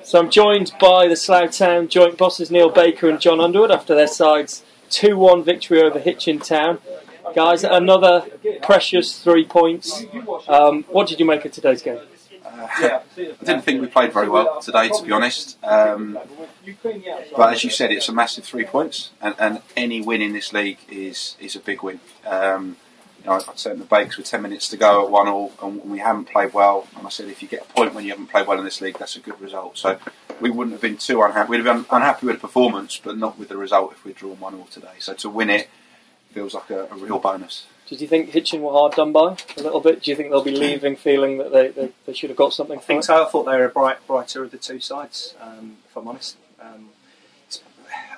So I'm joined by the Slough Town joint bosses Neil Baker and Jon Underwood after their side's 2-1 victory over Hitchin Town. Guys, another precious 3 points. What did you make of today's game? I didn't think we played very well today, to be honest. But as you said, it's a massive 3 points, and any win in this league is a big win. I said in the Bakes with 10 minutes to go at 1-1, and we haven't played well. And I said, if you get a point when you haven't played well in this league, that's a good result. So we wouldn't have been too unhappy. We'd have been unhappy with the performance, but not with the result if we'd drawn 1-1 today. So to win it feels like a real bonus. Did you think Hitchin were hard done by a little bit? Do you think they'll be leaving feeling that they should have got something? I think so. I thought they were a brighter of the two sides, if I'm honest.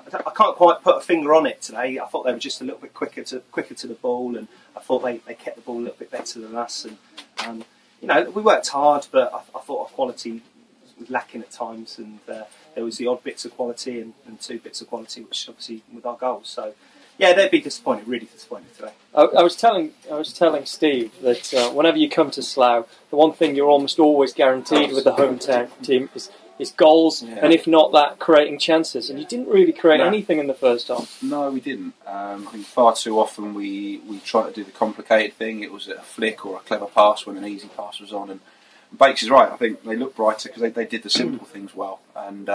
I can't quite put a finger on it today. I thought they were just a little bit quicker to the ball, and I thought they kept the ball a little bit better than us. And we worked hard, but I thought our quality was lacking at times, and there was the odd bits of quality and 2 bits of quality, which obviously with our goals. So yeah, they'd be disappointed, really disappointed today. I was telling Steve that whenever you come to Slough, the one thing you're almost always guaranteed with the hometown team is goals, and if not that, creating chances. And you didn't really create anything in the first half. No, we didn't. I think far too often we try to do the complicated thing. It was a flick or a clever pass when an easy pass was on. And Bakes is right. I think they look brighter because they did the simple things well. And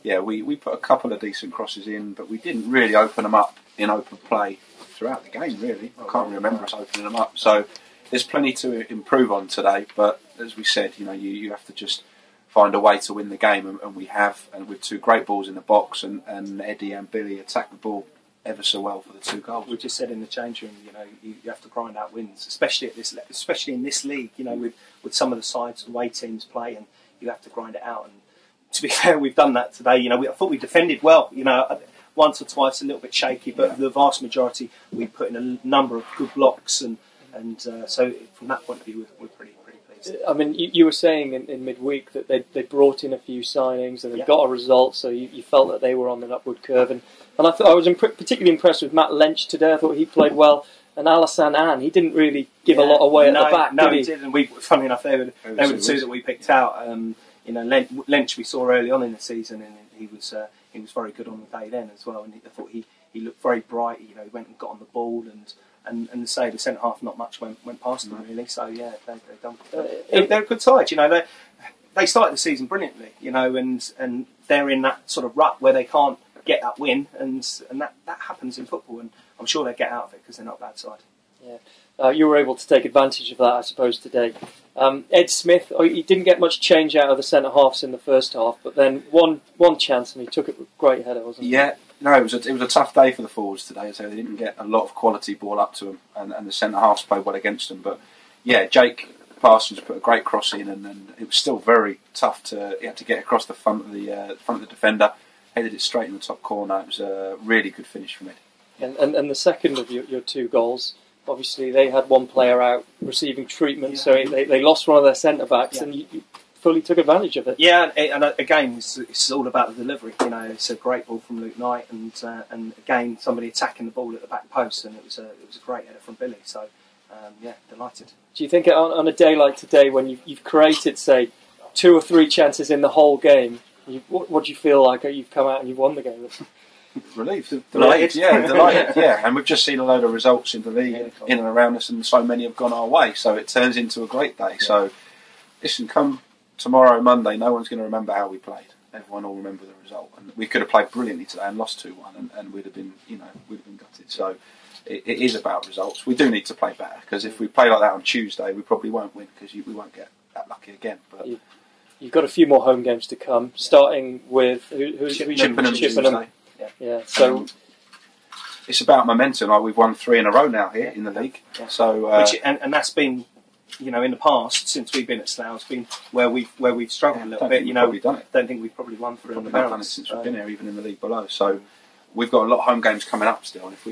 we put a couple of decent crosses in, but we didn't really open them up in open play throughout the game, really. I can't remember us opening them up. So there's plenty to improve on today. But as we said, you have to just find a way to win the game, and we have, and with 2 great balls in the box, and Eddie and Billy attack the ball ever so well for the 2 goals. We just said in the change room, you have to grind out wins, especially in this league, with some of the sides the way teams play, and you have to grind it out. And to be fair, we've done that today. I thought we defended well. Once or twice a little bit shaky, but the vast majority we put in a number of good blocks, and so from that point of view, we're pretty pleased. I mean, you were saying in midweek that they brought in a few signings and they got a result, so you felt that they were on an upward curve. And I thought I was particularly impressed with Matt Lynch today. I thought he played well. And Alassane Anne, he didn't really give a lot away at the back, no, did he didn't. Funny enough, they were the 2 that we picked out. Lynch we saw early on in the season, and he was very good on the day then as well. And I thought he looked very bright. He went and got on the ball, and say the centre half, not much went past them really. So yeah, they're a good side. They started the season brilliantly. And they're in that sort of rut where they can't get that win, and that happens in football. And I'm sure they get out of it because they're not a bad side. Yeah, you were able to take advantage of that, I suppose, today. Ed Smith, he didn't get much change out of the centre halves in the first half, but then one chance and he took it with a great header, wasn't he? Yeah. No, it was a tough day for the forwards today, so they didn't get a lot of quality ball up to them, and the centre halves played well against them. But yeah, Jake Parsons put a great cross in, and it was still very tough he had to get across the front of the defender, headed it straight in the top corner. It was a really good finish from Eddie. And the second of your 2 goals, obviously they had one player out receiving treatment, so they lost one of their centre backs, and you fully took advantage of it. Yeah, and again, it's all about the delivery. It's a great ball from Luke Knight, and again somebody attacking the ball at the back post, and it was a great header from Billy. So delighted. Do you think on a day like today, when you've created, say, 2 or 3 chances in the whole game, what do you feel like? You've come out and you've won the game. Relieved, delighted, delighted, yeah. And we've just seen a load of results in the league in and around us, and so many have gone our way. So it turns into a great day. Yeah. So listen, come tomorrow, Monday, no one's going to remember how we played. Everyone will remember the result, and we could have played brilliantly today and lost 2-1, and we'd have been, gutted. So it is about results. We do need to play better, because if we play like that on Tuesday, we probably won't win, because we won't get that lucky again. But you've got a few more home games to come, starting with Chippenham. Yeah. So it's about momentum. We've won 3 in a row now here in the league. Yeah. So and that's been, in the past since we've been at Slough, it's been where we've struggled a little bit. Don't think we've probably won 3 in a row since we've been here, even in the league below. So we've got a lot of home games coming up still, and if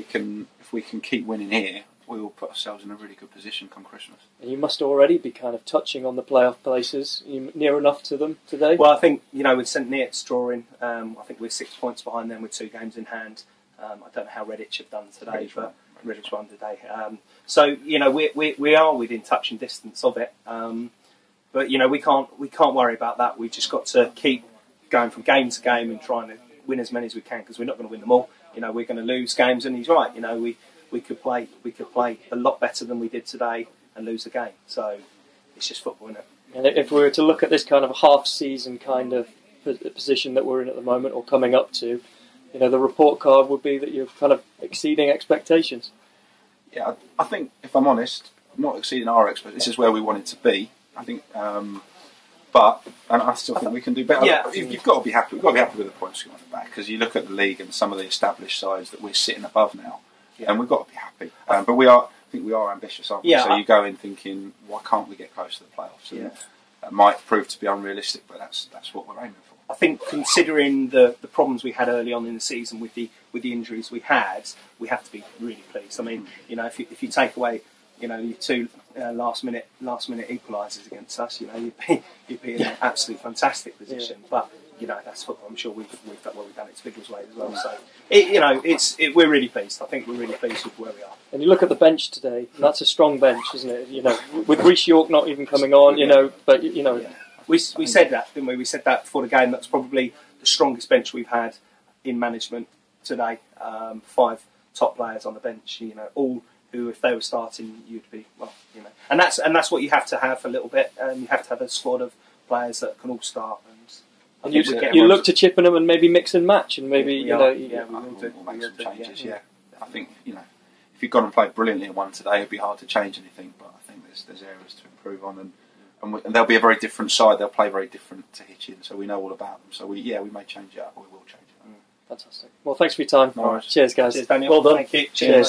we can keep winning here, we will put ourselves in a really good position come Christmas. And you must already be kind of touching on the playoff places. Are you near enough to them today? Well, I think, with St Neots drawing, I think we're 6 points behind them with 2 games in hand. I don't know how Redditch have done today, but Redditch won today. So, we are within touch and distance of it. But, we can't worry about that. We've just got to keep going from game to game and trying to win as many as we can, because we're not going to win them all. You know, we're going to lose games, and he's right. You know, we could play a lot better than we did today and lose the game. So it's just football, isn't it? And if we were to look at this kind of half-season kind of position that we're in at the moment, or coming up to, you know, the report card would be that you're kind of exceeding expectations. Yeah, I think, if I'm honest, not exceeding our expectations. This is where we wanted to be. I think, but I still think we can do better. Yeah, you've got to be happy. We've got to be happy with the points coming off the back, because you look at the league and some of the established sides that we're sitting above now, and we've got to be happy. But I think we are ambitious, aren't we? Yeah, so you go in thinking, why can't we get close to the playoffs? And that might prove to be unrealistic, but that's what we're aiming for. I think, considering the problems we had early on in the season with the injuries we had, we have to be really pleased. I mean, you know, if you take away, you know, your two last minute equalisers against us, you know, you'd be in an absolutely fantastic position. But you know, that's football. I'm sure we've done it to Vigil's way as well. So we're really pleased. I think we're really pleased with where we are. And you look at the bench today, and that's a strong bench, isn't it? You know, with Reece York not even coming on, you know, but you know. Yeah. We said that, didn't we? We said that before the game. That's probably the strongest bench we've had in management today. 5 top players on the bench, you know, all who, if they were starting, you'd be, well, you know. And that's what you have to have a little bit. You have to have a squad of players that can all start. And you look to Chippenham and maybe mix and match, and maybe we'll make some changes. Yeah, I think, you know, if you've gone and played brilliantly in one today, it'd be hard to change anything. But I think there's areas to improve on, and they'll be a very different side. They'll play very different to Hitchin, so we know all about them. So we may change it up, or we will change it up. Fantastic. Well, thanks for your time. No worries. Cheers, guys. Cheers, Daniel. Well done. Thank you. Cheers.